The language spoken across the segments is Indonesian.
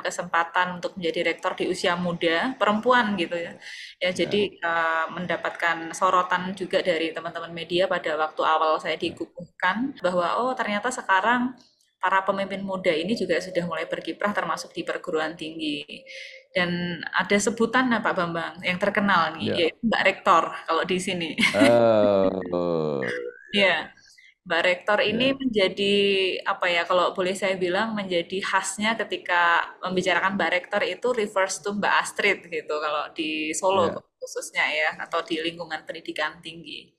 kesempatan untuk menjadi rektor di usia muda, perempuan gitu ya. Ya, Ya, jadi mendapatkan sorotan juga dari teman-teman media pada waktu awal saya ya, dikukuhkan bahwa oh ternyata sekarang para pemimpin muda ini juga sudah mulai berkiprah termasuk di perguruan tinggi. Dan ada sebutan nah, Pak Bambang yang terkenal nih, ya. yaitu Mbak Rektor kalau di sini. Oh, Iya, Mbak Rektor ini ya, menjadi apa ya kalau boleh saya bilang menjadi khasnya ketika membicarakan Mbak Rektor itu refers to Mbak Astrid gitu kalau di Solo ya. khususnya ya atau di lingkungan pendidikan tinggi.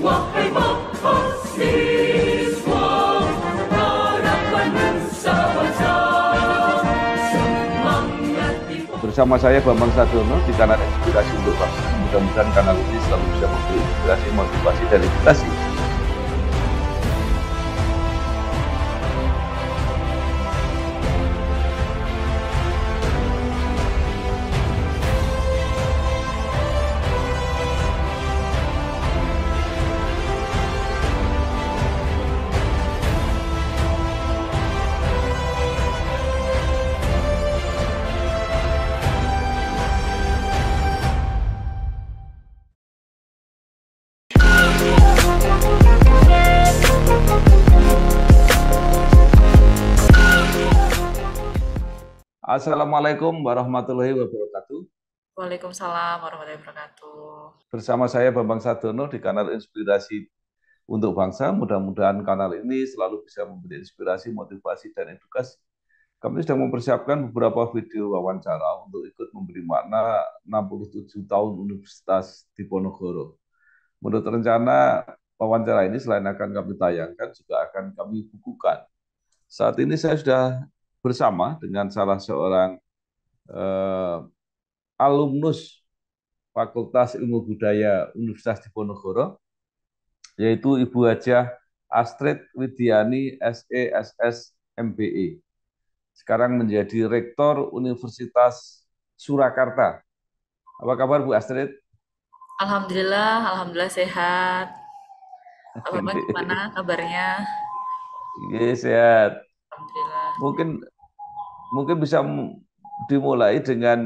Wahai mahasiswa, harapan nusa bangsa, semangat di Bersama saya Bambang Sadiono di kanal Inspirasi untuk Bangsa. Mudah-mudahan kanal ini selalu bisa memberi inspirasi, motivasi, dan edukasi. Assalamualaikum warahmatullahi wabarakatuh. Waalaikumsalam warahmatullahi wabarakatuh. Bersama saya Bambang Sadiono di kanal Inspirasi untuk Bangsa. Mudah-mudahan kanal ini selalu bisa memberi inspirasi, motivasi, dan edukasi. Kami sedang mempersiapkan beberapa video wawancara untuk ikut memberi makna 67 tahun Universitas Diponegoro. Menurut rencana, wawancara ini selain akan kami tayangkan, juga akan kami bukukan. Saat ini saya sudah bersama dengan salah seorang eh, alumnus Fakultas Ilmu Budaya Universitas Diponegoro, yaitu Ibu Hajah Astrid Widiani SESS MBE. Sekarang menjadi Rektor Universitas Surakarta. Apa kabar Bu Astrid? Alhamdulillah, alhamdulillah sehat. Pak Bambang gimana kabarnya? Iya, sehat. Alhamdulillah. Mungkin mungkin bisa dimulai dengan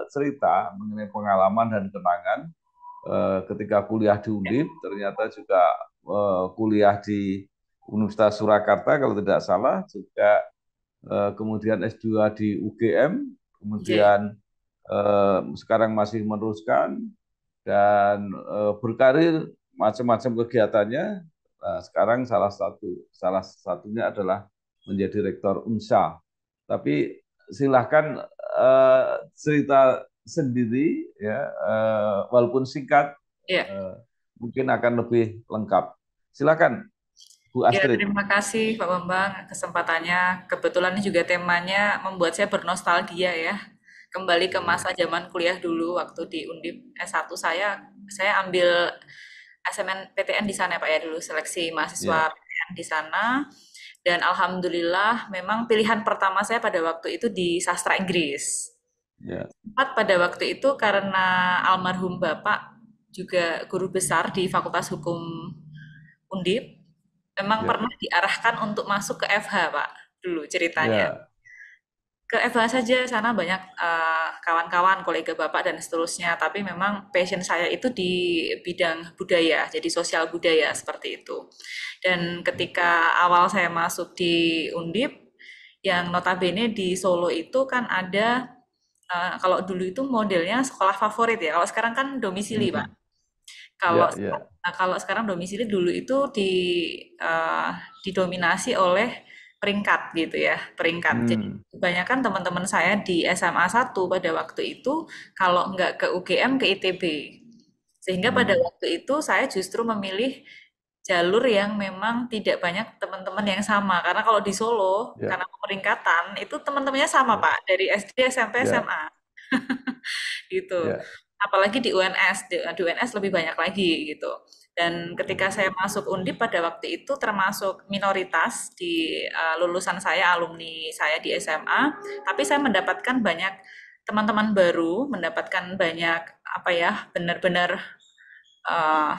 cerita mengenai pengalaman dan kenangan ketika kuliah di Undip, ternyata juga kuliah di Universitas Surakarta kalau tidak salah, juga kemudian S2 di UGM, Oke. kemudian sekarang masih meneruskan dan berkarir macam-macam kegiatannya. Nah, sekarang salah satunya adalah menjadi rektor UNSA. Tapi silahkan cerita sendiri ya, walaupun singkat, Ya, eh, mungkin akan lebih lengkap. Silakan Bu ya, Astrid. terima kasih Pak Bambang kesempatannya. Kebetulan ini juga temanya membuat saya bernostalgia ya. Kembali ke masa zaman kuliah dulu waktu di Undip S1 saya ambil SMNPTN di sana Pak ya dulu seleksi mahasiswa Ya, PTN di sana dan alhamdulillah memang pilihan pertama saya pada waktu itu di sastra Inggris. ya, Sempat pada waktu itu karena almarhum Bapak juga guru besar di Fakultas Hukum Undip, memang ya, pernah diarahkan untuk masuk ke FH, Pak, dulu ceritanya. ya. Ke FH saja, sana banyak kawan-kawan, kolega Bapak, dan seterusnya. Tapi memang passion saya itu di bidang budaya, jadi sosial budaya, seperti itu. Dan ketika awal saya masuk di Undip, yang notabene di Solo itu kan ada, kalau dulu itu modelnya sekolah favorit ya, kalau sekarang kan domisili, Pak. Hmm. Kalau Ya, ya. kalau sekarang domisili dulu itu eee, didominasi oleh peringkat gitu ya, peringkat. Jadi Hmm. kebanyakan teman-teman saya di SMA 1 pada waktu itu kalau nggak ke UGM ke ITB. Sehingga pada Hmm. waktu itu saya justru memilih jalur yang memang tidak banyak teman-teman yang sama. Karena kalau di Solo, Ya, karena peringkatan itu teman-temannya sama ya, Pak, dari SD, SMP, ya, SMA gitu. ya. Apalagi di UNS, di UNS lebih banyak lagi gitu. Dan ketika saya masuk Undip pada waktu itu termasuk minoritas di lulusan saya, alumni saya di SMA, tapi saya mendapatkan banyak teman-teman baru, mendapatkan banyak apa ya, benar-benar uh,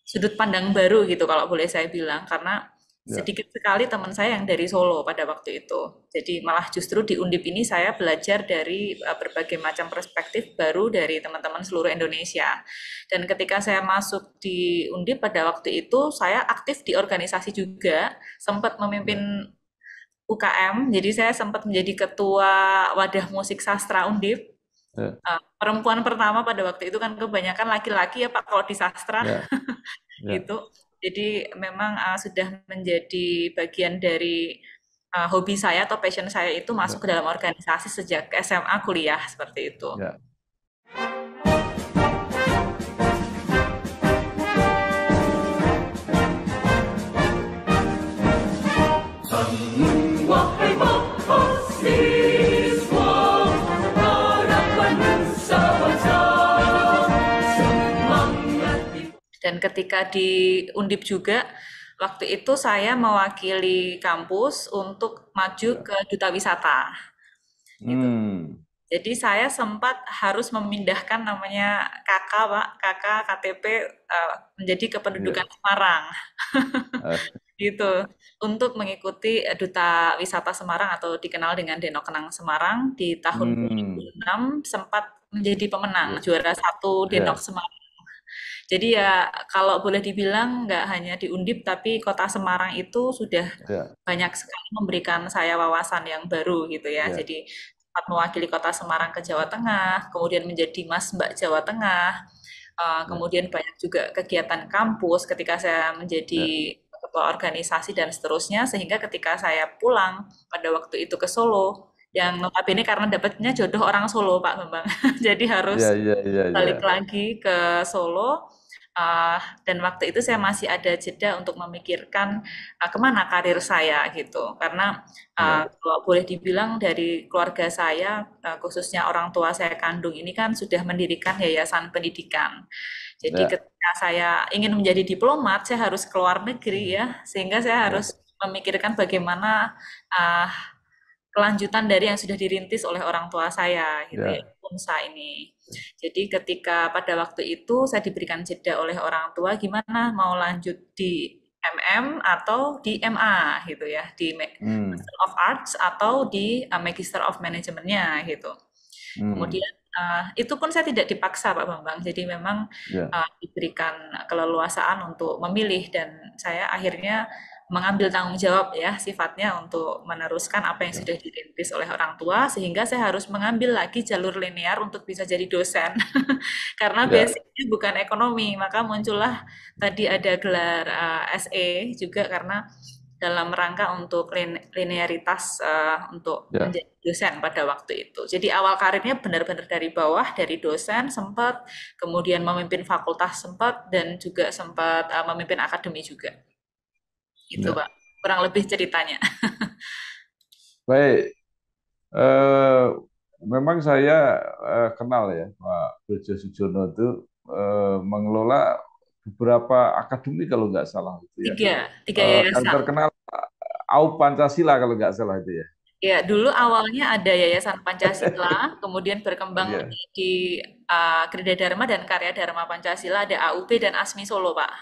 sudut pandang baru gitu kalau boleh saya bilang, karena Ya. sedikit sekali teman saya yang dari Solo pada waktu itu. Jadi malah justru di Undip ini saya belajar dari berbagai macam perspektif baru dari teman-teman seluruh Indonesia. Dan ketika saya masuk di Undip pada waktu itu, saya aktif di organisasi juga, sempat Ya. memimpin UKM, jadi saya sempat menjadi ketua wadah musik sastra Undip. Ya. Perempuan pertama pada waktu itu kan kebanyakan laki-laki ya Pak kalau di sastra. Ya. Ya. Gitu. Jadi memang sudah menjadi bagian dari hobi saya atau passion saya itu Ya. masuk ke dalam organisasi sejak SMA kuliah seperti itu. Ya. Wahai mahasiswa, harapan nusa bangsa, semangat Dan ketika di Undip juga, waktu itu saya mewakili kampus untuk maju ke Duta Wisata. Gitu. Jadi saya sempat harus memindahkan namanya KK, Pak, KK KTP menjadi kependudukan Semarang. Gitu. Untuk mengikuti Duta Wisata Semarang atau dikenal dengan Denok Kenang Semarang di tahun 2006 sempat menjadi pemenang, juara 1 Denok Semarang. Jadi ya kalau boleh dibilang nggak hanya di Undip tapi Kota Semarang itu sudah banyak sekali memberikan saya wawasan yang baru gitu ya. Jadi sempat mewakili Kota Semarang ke Jawa Tengah, kemudian menjadi Mas Mbak Jawa Tengah, kemudian banyak juga kegiatan kampus ketika saya menjadi ketua organisasi dan seterusnya, sehingga ketika saya pulang pada waktu itu ke Solo, yang notabene karena dapatnya jodoh orang Solo Pak Bambang, jadi harus balik lagi ke Solo. Dan waktu itu saya masih ada jeda untuk memikirkan kemana karir saya gitu, karena kalau boleh dibilang dari keluarga saya, khususnya orang tua saya kandung ini kan sudah mendirikan yayasan pendidikan. Jadi ketika saya ingin menjadi diplomat, saya harus ke luar negeri ya, sehingga saya harus memikirkan bagaimana kelanjutan dari yang sudah dirintis oleh orang tua saya gitu ya, UNSA ini. Jadi ketika pada waktu itu saya diberikan jeda oleh orang tua gimana mau lanjut di MM atau di MA gitu ya, di Master of Arts atau di Magister of Management-nya gitu. Kemudian itu pun saya tidak dipaksa Pak Bambang, jadi memang diberikan keleluasaan untuk memilih dan saya akhirnya mengambil tanggung jawab ya sifatnya untuk meneruskan apa yang sudah dirintis oleh orang tua, sehingga saya harus mengambil lagi jalur linear untuk bisa jadi dosen karena basicnya bukan ekonomi, maka muncullah tadi ada gelar SE juga karena dalam rangka untuk linearitas untuk menjadi dosen pada waktu itu. Jadi awal karirnya benar-benar dari bawah, dari dosen sempat, kemudian memimpin fakultas sempat, dan juga sempat memimpin akademi juga. Itu Pak, kurang lebih ceritanya. Baik, memang saya kenal ya Pak Bejo Sujono itu mengelola beberapa akademi kalau nggak salah itu ya. Tiga yayasan. Yang terkenal AU Pancasila kalau nggak salah itu ya. Ya, dulu awalnya ada Yayasan Pancasila, kemudian berkembang di Krida Dharma dan Karya Dharma Pancasila, ada AUP dan ASMI Solo, Pak.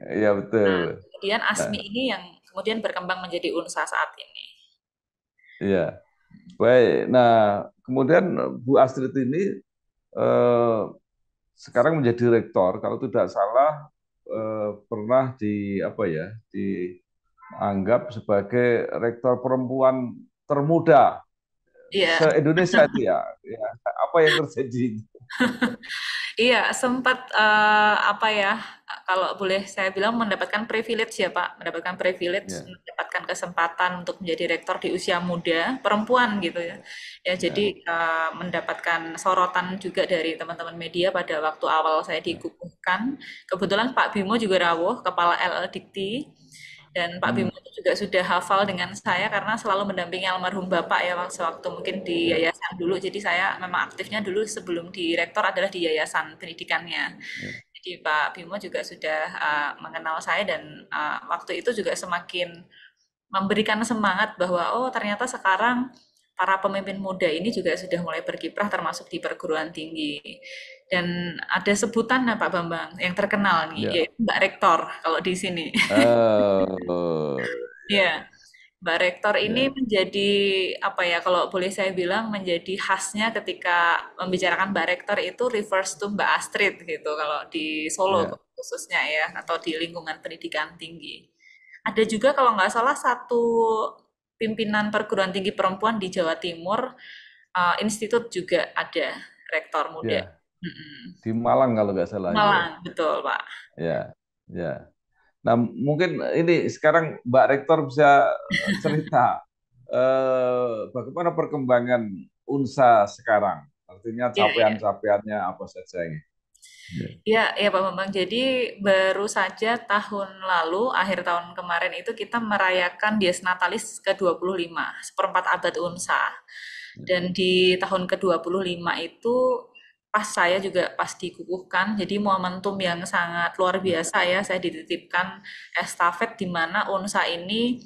Iya, betul. Kemudian ASMI ini yang kemudian berkembang menjadi UNSA saat ini. Iya. Baik. Nah, kemudian Bu Astrid ini sekarang menjadi rektor, kalau tidak salah pernah dianggap sebagai rektor perempuan termuda se-Indonesia itu ya. Apa yang terjadi? Iya, sempat kalau boleh saya bilang mendapatkan privilege ya Pak, mendapatkan privilege, mendapatkan kesempatan untuk menjadi rektor di usia muda, perempuan gitu ya. Ya jadi mendapatkan sorotan juga dari teman-teman media pada waktu awal saya dikukuhkan. Kebetulan Pak Bimo juga rawuh, kepala LL Dikti. Dan Pak Bimo juga sudah hafal dengan saya karena selalu mendampingi almarhum Bapak ya waktu mungkin di yayasan dulu. Jadi saya memang aktifnya dulu sebelum di rektor adalah di yayasan pendidikannya. Jadi Pak Bimo juga sudah mengenal saya dan waktu itu juga semakin memberikan semangat bahwa oh ternyata sekarang para pemimpin muda ini juga sudah mulai berkiprah termasuk di perguruan tinggi. Dan ada sebutan Pak Bambang yang terkenal nih, Ya. yaitu Mbak Rektor kalau di sini. Oh, Iya, Mbak Rektor ini ya, menjadi apa ya kalau boleh saya bilang menjadi khasnya ketika membicarakan Mbak Rektor itu refers to Mbak Astrid gitu kalau di Solo ya, khususnya ya atau di lingkungan pendidikan tinggi. Ada juga kalau nggak salah satu pimpinan perguruan tinggi perempuan di Jawa Timur, institut juga ada rektor muda. ya. Mm-mm. Di Malang kalau nggak salah itu ya. Malang, betul Pak. Ya, ya. Nah, mungkin ini sekarang Mbak Rektor bisa cerita bagaimana perkembangan UNSA sekarang. Artinya Iya, iya. capaian-capaiannya apa saja ini. Ya. Ya, ya Pak Bambang. Jadi baru saja tahun lalu, akhir tahun kemarin itu kita merayakan Dies Natalis ke-25, seperempat abad UNSA. Dan di tahun ke-25 itu pas saya juga pas dikukuhkan, jadi momentum yang sangat luar biasa ya, saya dititipkan estafet di mana UNSA ini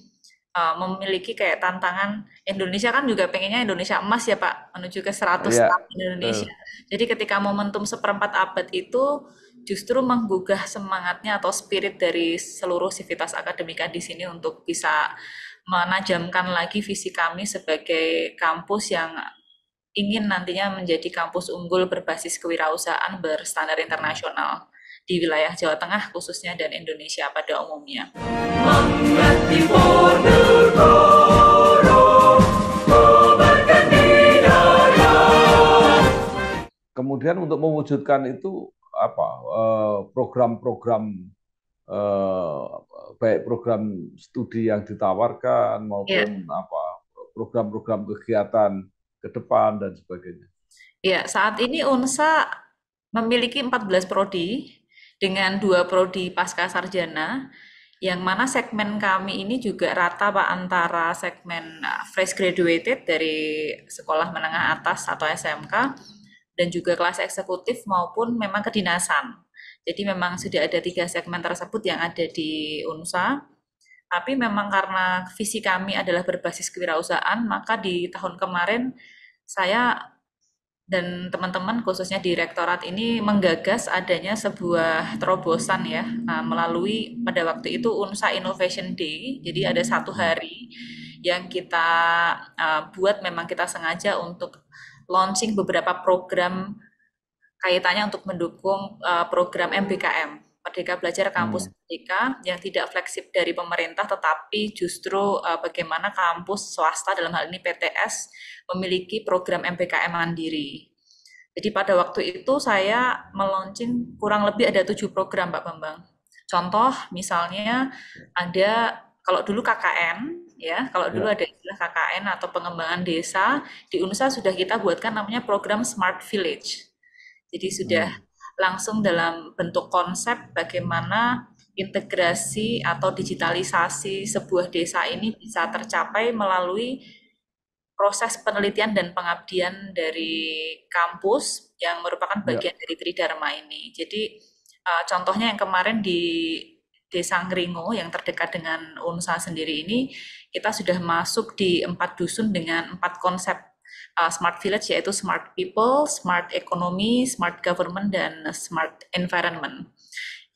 memiliki kayak tantangan Indonesia kan juga pengennya Indonesia emas ya Pak, menuju ke 100 Iya, tahun Indonesia. betul. Jadi ketika momentum seperempat abad itu justru menggugah semangatnya atau spirit dari seluruh sivitas akademika di sini untuk bisa menajamkan lagi visi kami sebagai kampus yang ingin nantinya menjadi kampus unggul berbasis kewirausahaan berstandar internasional di wilayah Jawa Tengah khususnya dan Indonesia pada umumnya. Mengganti Ponegoro, kobarkan di darat. Kemudian untuk mewujudkan itu apa program-program eh, baik program studi yang ditawarkan Ya, maupun apa program-program kegiatan ke depan dan sebagainya. ya, saat ini UNSA memiliki 14 prodi dengan 2 prodi pasca sarjana, yang mana segmen kami ini juga rata Pak antara segmen fresh graduated dari sekolah menengah atas atau SMK dan juga kelas eksekutif maupun memang kedinasan. Jadi memang sudah ada 3 segmen tersebut yang ada di UNSA. Tapi memang karena visi kami adalah berbasis kewirausahaan, maka di tahun kemarin saya dan teman-teman khususnya di rektorat ini menggagas adanya sebuah terobosan ya melalui pada waktu itu UNSA Innovation Day. Jadi ada satu Hmm. hari yang kita buat memang kita sengaja untuk launching beberapa program kaitannya untuk mendukung program MBKM, Merdeka Belajar Kampus Hmm. Merdeka yang tidak fleksib dari pemerintah, tetapi justru bagaimana kampus swasta dalam hal ini PTS memiliki program MBKM mandiri. Jadi pada waktu itu saya meluncing kurang lebih ada 7 program Pak Bambang. Contoh misalnya ada kalau dulu KKN ya, kalau dulu Ya. ada istilah KKN atau pengembangan desa, di UNSA sudah kita buatkan namanya program Smart Village. Jadi sudah Hmm. langsung dalam bentuk konsep bagaimana integrasi atau digitalisasi sebuah desa ini bisa tercapai melalui proses penelitian dan pengabdian dari kampus yang merupakan Ya. bagian dari Tridharma ini. Jadi contohnya yang kemarin di Desa Ngringo yang terdekat dengan UNSA sendiri ini, kita sudah masuk di 4 dusun dengan 4 konsep Smart Village yaitu Smart People, Smart Economy, Smart Government, dan Smart Environment.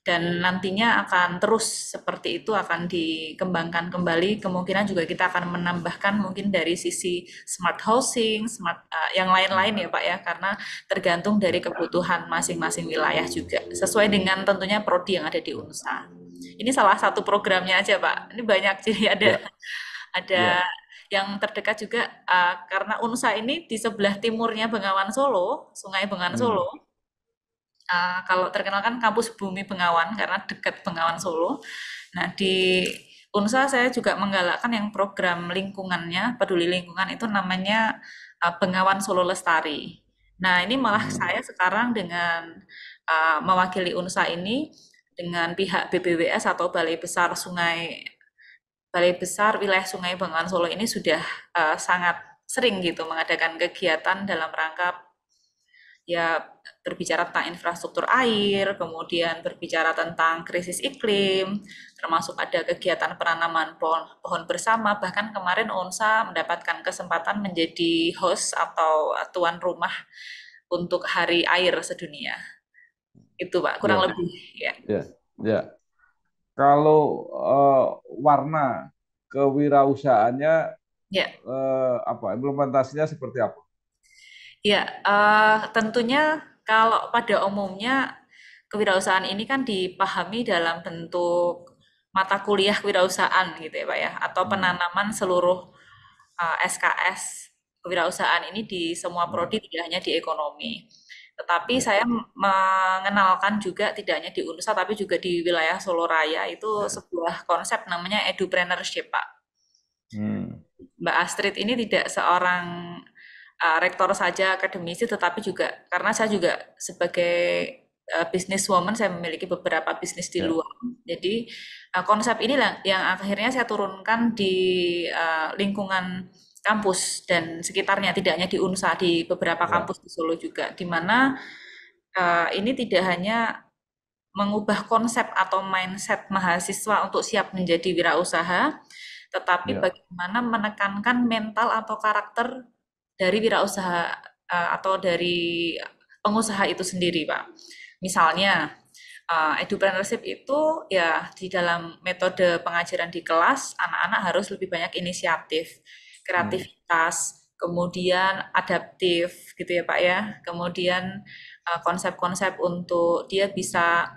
Dan nantinya akan terus seperti itu akan dikembangkan kembali. Kemungkinan juga kita akan menambahkan mungkin dari sisi smart housing, smart yang lain-lain ya Pak ya, karena tergantung dari kebutuhan masing-masing wilayah juga. Sesuai dengan tentunya prodi yang ada di UNSA. Ini salah satu programnya aja Pak. Ini banyak jadi Ya. ada Ya. yang terdekat juga karena UNSA ini di sebelah timurnya Bengawan Solo, Sungai Bengawan Hmm. Solo. Kalau terkenal kan kampus Bumi Bengawan karena dekat Bengawan Solo. Nah, di UNSA saya juga menggalakkan yang program lingkungannya, peduli lingkungan itu namanya Bengawan Solo Lestari. Nah, ini malah Hmm. saya sekarang dengan mewakili UNSA ini dengan pihak BBWS atau Balai Besar Wilayah Sungai Bengawan Solo ini sudah sangat sering gitu mengadakan kegiatan dalam rangka ya berbicara tentang infrastruktur air, kemudian berbicara tentang krisis iklim, termasuk ada kegiatan penanaman pohon bersama. Bahkan kemarin UNSA mendapatkan kesempatan menjadi host atau tuan rumah untuk Hari Air Sedunia. Itu Pak, kurang Ya, lebih ya. ya, ya. Kalau warna kewirausahaannya Ya, apa implementasinya seperti apa? ya, tentunya kalau pada umumnya kewirausahaan ini kan dipahami dalam bentuk mata kuliah kewirausahaan gitu ya Pak ya, atau Hmm, penanaman seluruh SKS kewirausahaan ini di semua hmm, prodi, tidak hanya di ekonomi. Tetapi ya, saya mengenalkan juga tidak hanya di UNSA tapi juga di wilayah Solo Raya itu ya. sebuah konsep namanya edupreneurship Pak. Hmm, Mbak Astrid ini tidak seorang rektor saja akademisi, tetapi juga karena saya juga sebagai businesswoman, saya memiliki beberapa bisnis di ya, luar. Jadi konsep inilah yang akhirnya saya turunkan di lingkungan kampus dan sekitarnya, tidak hanya di UNSA, di beberapa ya, kampus di Solo juga, di mana ini tidak hanya mengubah konsep atau mindset mahasiswa untuk siap menjadi wirausaha, tetapi ya, bagaimana menekankan mental atau karakter dari wirausaha atau dari pengusaha itu sendiri, Pak. Misalnya, edupreneurship itu ya di dalam metode pengajaran di kelas, anak-anak harus lebih banyak inisiatif, hmm, kreativitas, kemudian adaptif gitu ya Pak ya. Kemudian konsep-konsep untuk dia bisa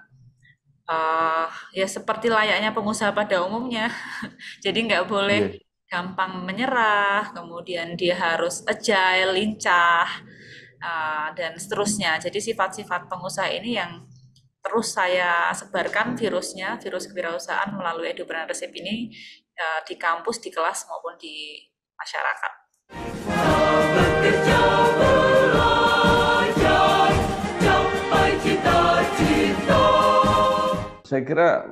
ya seperti layaknya pengusaha pada umumnya. Jadi nggak boleh iya. gampang menyerah, kemudian dia harus agile, lincah, dan seterusnya. Jadi sifat-sifat pengusaha ini yang terus saya sebarkan virusnya, virus kewirausahaan melalui edupreneurship ini di kampus, di kelas maupun di masyarakat. Bekerja belajar capai cita-cita. Saya kira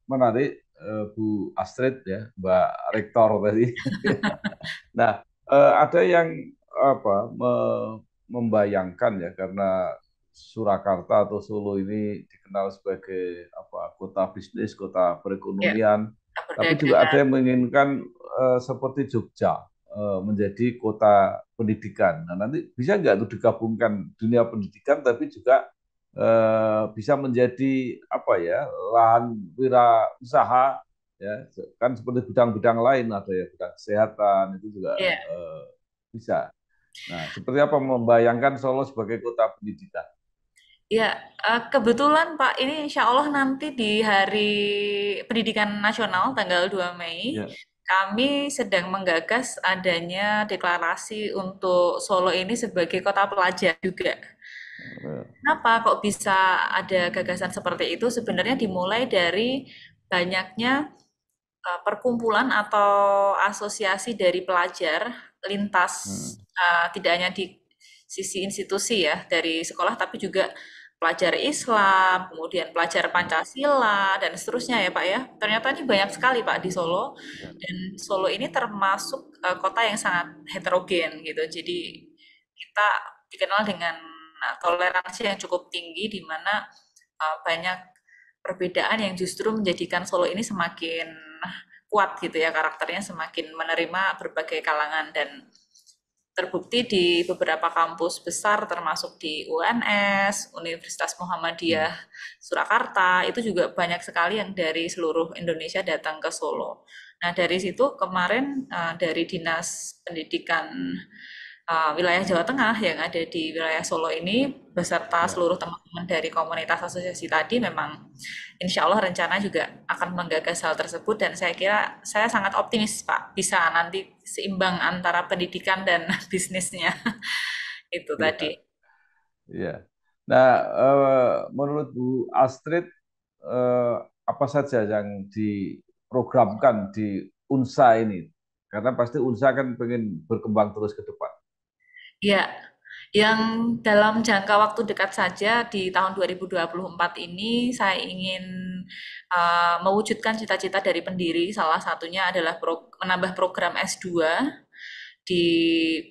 menarik Bu Astrid ya, Mbak Rektor tadi. Nah, ada yang apa membayangkan ya karena Surakarta atau Solo ini dikenal sebagai apa kota bisnis, kota Ya, perekonomian, tapi juga ada perdagangan. yang menginginkan seperti Jogja menjadi kota pendidikan. Nah, nanti bisa nggak itu digabungkan dunia pendidikan tapi juga bisa menjadi apa ya lahan wirausaha ya kan seperti bidang-bidang lain ada ya bidang kesehatan itu juga Ya, bisa. Nah, seperti apa membayangkan Solo sebagai kota pendidikan? ya, kebetulan Pak, ini insya Allah nanti di Hari Pendidikan Nasional tanggal 2 Mei, Ya, kami sedang menggagas adanya deklarasi untuk Solo ini sebagai kota pelajar juga. eh, Kenapa kok bisa ada gagasan seperti itu? Sebenarnya dimulai dari banyaknya perkumpulan atau asosiasi dari pelajar lintas hmm, tidak hanya di sisi institusi ya dari sekolah tapi juga pelajar Islam, kemudian pelajar ya, Pancasila dan seterusnya ya Pak ya. Ternyata ini banyak sekali Pak di Solo ya, dan Solo ini termasuk kota yang sangat heterogen gitu. Jadi kita dikenal dengan toleransi yang cukup tinggi di mana banyak perbedaan yang justru menjadikan Solo ini semakin kuat gitu ya karakternya, semakin menerima berbagai kalangan dan terbukti di beberapa kampus besar termasuk di UNS, Universitas hmm, Muhammadiyah Surakarta, itu juga banyak sekali yang dari seluruh Indonesia datang ke Solo. Nah, dari situ kemarin dari Dinas Pendidikan wilayah Jawa Tengah yang ada di wilayah Solo ini beserta ya, seluruh teman-teman dari komunitas asosiasi tadi memang insya Allah rencana juga akan menggagas hal tersebut dan saya kira saya sangat optimis Pak bisa nanti seimbang antara pendidikan dan bisnisnya itu tadi. ya, ya. Nah, menurut Bu Astrid, eh, apa saja yang diprogramkan di UNSA ini? Karena pasti UNSA kan pengen berkembang terus ke depan. Ya, yang dalam jangka waktu dekat saja di tahun 2024 ini saya ingin mewujudkan cita-cita dari pendiri. Salah satunya adalah menambah program S2 di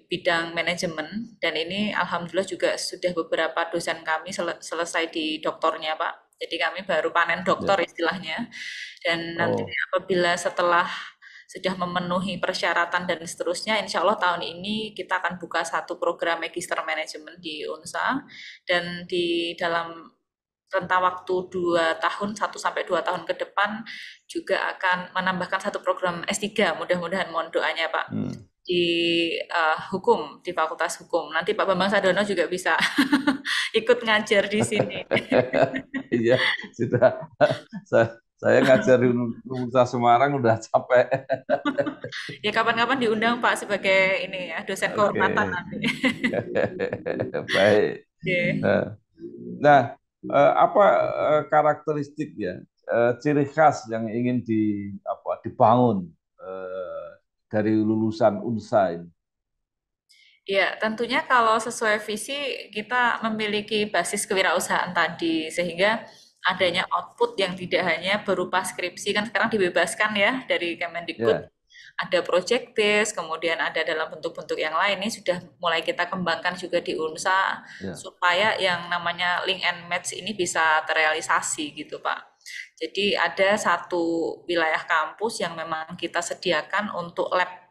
bidang manajemen, dan ini alhamdulillah juga sudah beberapa dosen kami selesai di doktornya, Pak. Jadi kami baru panen doktor Ya. istilahnya, dan nanti Oh, apabila setelah sudah memenuhi persyaratan dan seterusnya, insya Allah tahun ini kita akan buka satu program magister manajemen di UNSA, dan di dalam rentang waktu 2 tahun, 1 sampai 2 tahun ke depan juga akan menambahkan satu program S3, mudah-mudahan, mohon doanya Pak, hmm. di hukum, di Fakultas Hukum. Nanti Pak Bambang Sadono juga bisa ikut ngajar di sini. Iya, sudah. Saya ngajar di Universitas Semarang udah capek. Ya kapan-kapan diundang Pak sebagai ini ya, dosen Oke, kehormatan nanti. baik. Oke. Nah, nah, apa karakteristik ya, ciri khas yang ingin dibangun dari lulusan UNSA ini? Ya, tentunya kalau sesuai visi kita memiliki basis kewirausahaan tadi, sehingga adanya output yang tidak hanya berupa skripsi, kan sekarang dibebaskan ya dari Kemendikbud, Ya, ada project base, kemudian ada dalam bentuk-bentuk yang lain. Ini sudah mulai kita kembangkan juga di UNSA ya, supaya yang namanya link and match ini bisa terrealisasi gitu, Pak. Jadi ada satu wilayah kampus yang memang kita sediakan untuk lab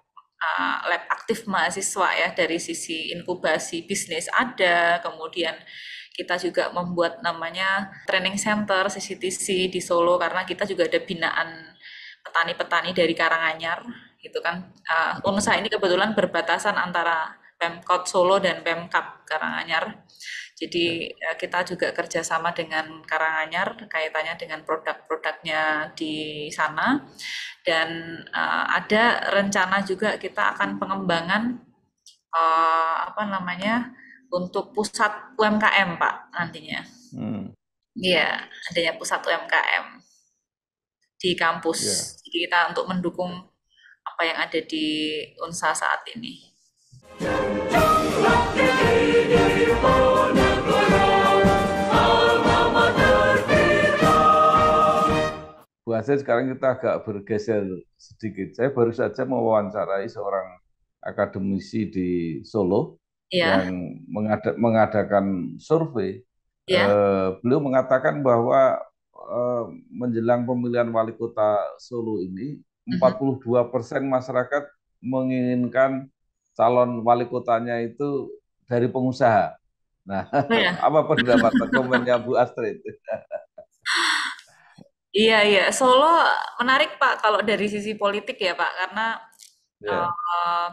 aktif mahasiswa ya, dari sisi inkubasi bisnis ada, kemudian kita juga membuat namanya training center CCTC di Solo, karena kita juga ada binaan petani-petani dari Karanganyar gitu kan. UNSA ini kebetulan berbatasan antara Pemkot Solo dan Pemkab Karanganyar. ya, Jadi kita juga kerjasama dengan Karanganyar kaitannya dengan produk-produknya di sana, dan ada rencana juga kita akan pengembangan apa namanya untuk pusat UMKM Pak nantinya. hmm, Iya, adanya pusat UMKM di kampus. ya. Jadi kita untuk mendukung apa yang ada di UNSA saat ini. Bu Hasil, sekarang kita agak bergeser sedikit. Saya baru saja mewawancarai seorang akademisi di Solo Ya, yang mengadakan survei. ya. Beliau mengatakan bahwa menjelang pemilihan wali kota Solo ini, Mhm. 42% masyarakat menginginkan calon wali kotanya itu dari pengusaha. Nah, Oh ya. apa pendapat komennya Bu Astrid? Iya, iya. Solo menarik Pak kalau dari sisi politik ya Pak, karena Ya, eh,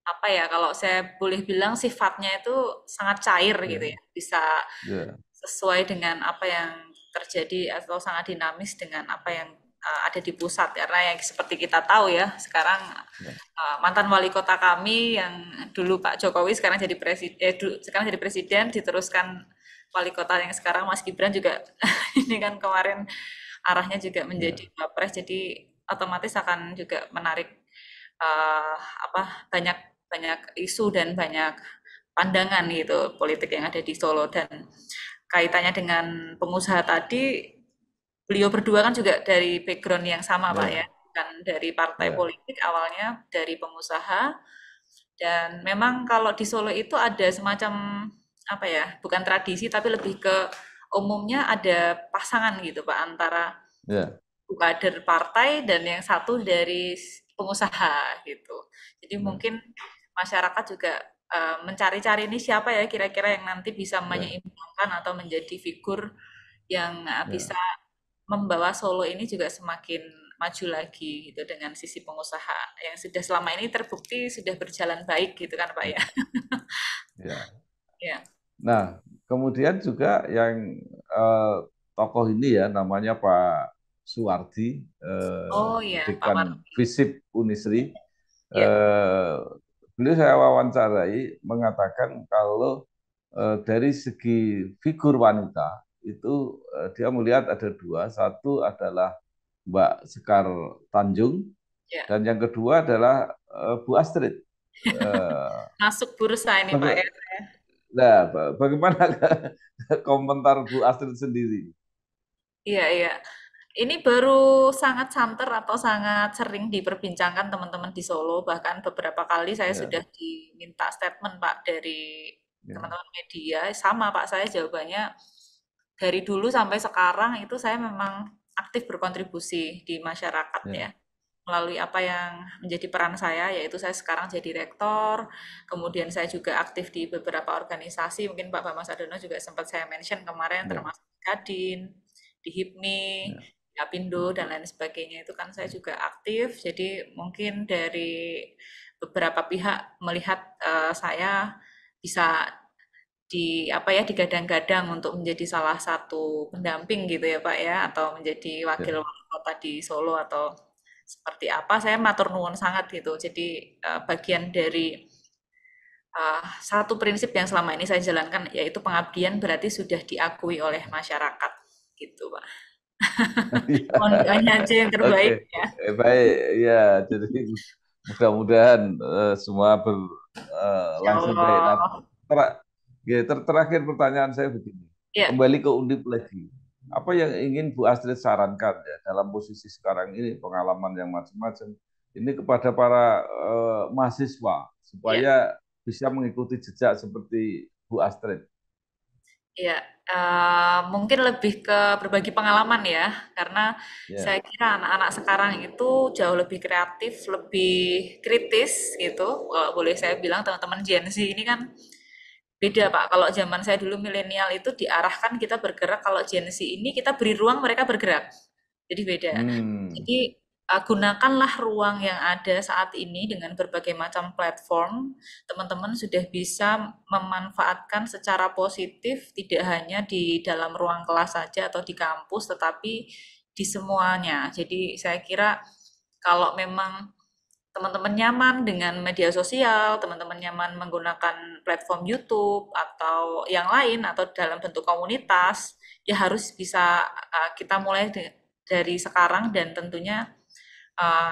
apa ya, kalau saya boleh bilang sifatnya itu sangat cair gitu ya, ya, bisa ya, sesuai dengan apa yang terjadi atau sangat dinamis dengan apa yang ada di pusat, karena yang seperti kita tahu ya sekarang, ya, mantan wali kota kami yang dulu Pak Jokowi sekarang jadi sekarang jadi presiden, diteruskan wali kota yang sekarang Mas Gibran juga ini kan kemarin arahnya juga menjadi ya, wapres, jadi otomatis akan juga menarik eh, apa banyak banyak isu dan banyak pandangan gitu politik yang ada di Solo. Dan kaitannya dengan pengusaha tadi, beliau berdua kan juga dari background yang sama Pak ya, ya, kan dari partai ya, politik awalnya, dari pengusaha. Dan memang kalau di Solo itu ada semacam apa ya, bukan tradisi tapi lebih ke umumnya ada pasangan gitu Pak, antara ya, kader partai dan yang satu dari pengusaha gitu. Jadi ya, mungkin masyarakat juga mencari-cari ini siapa ya kira-kira yang nanti bisa ya, menyeimbangkan atau menjadi figur yang bisa ya, membawa Solo ini juga semakin maju lagi gitu, dengan sisi pengusaha yang sudah selama ini terbukti sudah berjalan baik gitu kan Pak ya, ya. ya. Ya. Nah, kemudian juga yang eh, tokoh ini ya, namanya Pak Suwardi, Oh iya, Pak Dekan Marti. Visip Unisri. Ya. Eh, Beliau saya wawancarai mengatakan kalau dari segi figur wanita itu dia melihat ada dua, satu adalah Mbak Sekar Tanjung Ya. dan yang kedua adalah Bu Astrid. Eh, Masuk bursa ini Pak ya. Nah, bagaimana komentar Bu Astrid sendiri? Iya, iya. Ini baru sangat santer atau sangat sering diperbincangkan teman-teman di Solo. Bahkan beberapa kali saya Ya, sudah diminta statement, Pak, dari ya, teman-teman media. Sama, Pak, saya jawabannya dari dulu sampai sekarang itu saya memang aktif berkontribusi di masyarakat ya, ya. Melalui apa yang menjadi peran saya, yaitu saya sekarang jadi rektor, kemudian saya juga aktif di beberapa organisasi, mungkin Pak Bambang Sadono juga sempat saya mention kemarin, ya, termasuk di Kadin, di HIPMI, ya. di Apindo, dan lain sebagainya. Itu kan saya juga aktif, jadi mungkin dari beberapa pihak melihat saya bisa di apa ya digadang-gadang untuk menjadi salah satu pendamping gitu ya Pak ya, atau menjadi wakil Ya. wali kota di Solo atau seperti apa, saya matur nuwun sangat gitu. Jadi bagian dari satu prinsip yang selama ini saya jalankan yaitu pengabdian berarti sudah diakui oleh masyarakat gitu Pak. Mohon doanya aja yang Oke, terbaik ya. baik. Ya, jadi mudah-mudahan semua Insya berlangsung baik. Nah, Allah. terakhir pertanyaan saya begini. Ya, Kembali ke Undip lagi. Apa yang ingin Bu Astrid sarankan ya dalam posisi sekarang ini, pengalaman yang macam-macam, ini kepada para mahasiswa ya. supaya bisa mengikuti jejak seperti Bu Astrid? Ya, mungkin lebih ke berbagi pengalaman ya, karena Ya, saya kira anak-anak sekarang itu jauh lebih kreatif, lebih kritis gitu. Kalau boleh saya bilang teman-teman Gen Z ini kan beda Pak. Kalau zaman saya dulu milenial itu diarahkan kita bergerak, kalau Gen Z ini kita beri ruang mereka bergerak. Jadi beda. hmm, Jadi gunakanlah ruang yang ada saat ini dengan berbagai macam platform. Teman-teman sudah bisa memanfaatkan secara positif tidak hanya di dalam ruang kelas saja atau di kampus, tetapi di semuanya. Jadi saya kira kalau memang teman-teman nyaman dengan media sosial, teman-teman nyaman menggunakan platform YouTube atau yang lain atau dalam bentuk komunitas, ya harus bisa kita mulai dari sekarang dan tentunya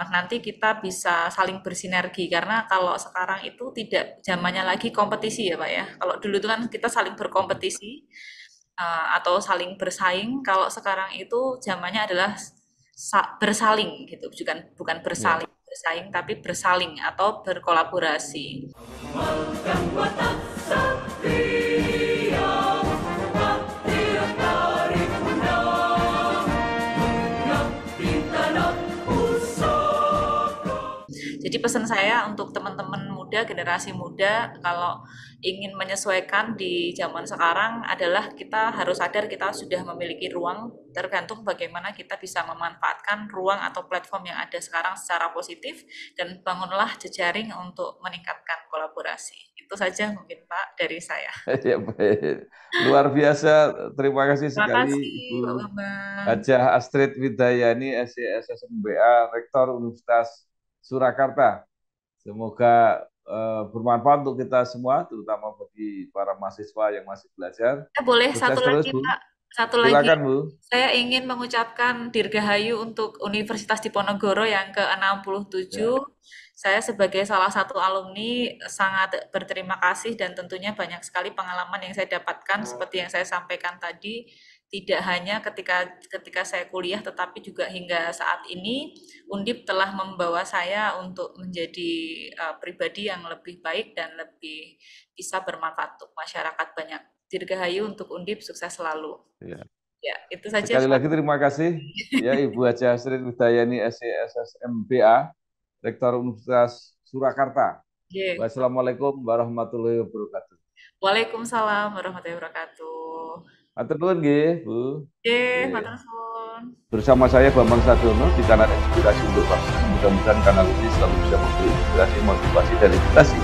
nanti kita bisa saling bersinergi karena kalau sekarang itu tidak zamannya lagi kompetisi ya Pak ya. Kalau dulu itu kan kita saling berkompetisi atau saling bersaing, kalau sekarang itu zamannya adalah bersaling gitu, bukan bukan ya. bersaling bersaing tapi bersaling atau berkolaborasi. Amalkan watak satria, hati tarik undang, mengabdi tanah pusaka. Jadi pesan saya untuk teman-teman muda, generasi muda, kalau ingin menyesuaikan di zaman sekarang adalah kita harus sadar kita sudah memiliki ruang, tergantung bagaimana kita bisa memanfaatkan ruang atau platform yang ada sekarang secara positif dan bangunlah jejaring untuk meningkatkan kolaborasi. Itu saja mungkin Pak dari saya. Ya, baik. Luar biasa. Terima kasih Terima sekali kasih Pak Ibu Bambang. Hajah Astrid Widayani, SESSMBA, Rektor Universitas Surakarta. Semoga bermanfaat untuk kita semua, terutama bagi para mahasiswa yang masih belajar. Boleh satu Sukses terus, lagi Bu. Pak, satu lagi. Silakan, Bu. Saya ingin mengucapkan dirgahayu untuk Universitas Diponegoro yang ke-67. Ya, Saya sebagai salah satu alumni sangat berterima kasih dan tentunya banyak sekali pengalaman yang saya dapatkan seperti yang saya sampaikan tadi, tidak hanya ketika ketika saya kuliah tetapi juga hingga saat ini Undip telah membawa saya untuk menjadi pribadi yang lebih baik dan lebih bisa bermanfaat untuk masyarakat banyak. Dirgahayu untuk Undip, sukses selalu. ya. Ya, itu saja Sekali Pak. lagi terima kasih ya Ibu Hajah Astrid Widayani, SESSMBA, Rektor Universitas Surakarta. Ye. Wassalamualaikum warahmatullahi wabarakatuh. Waalaikumsalam warahmatullahi wabarakatuh. Matur nuwun nggih, Bu. Ye, Nggih. matur suwun. Bersama saya Bambang Sadono di kanal Inspirasi untuk Bangsa. Mudah-mudahan kanal ini selalu bisa memberi inspirasi, motivasi, dan edukasi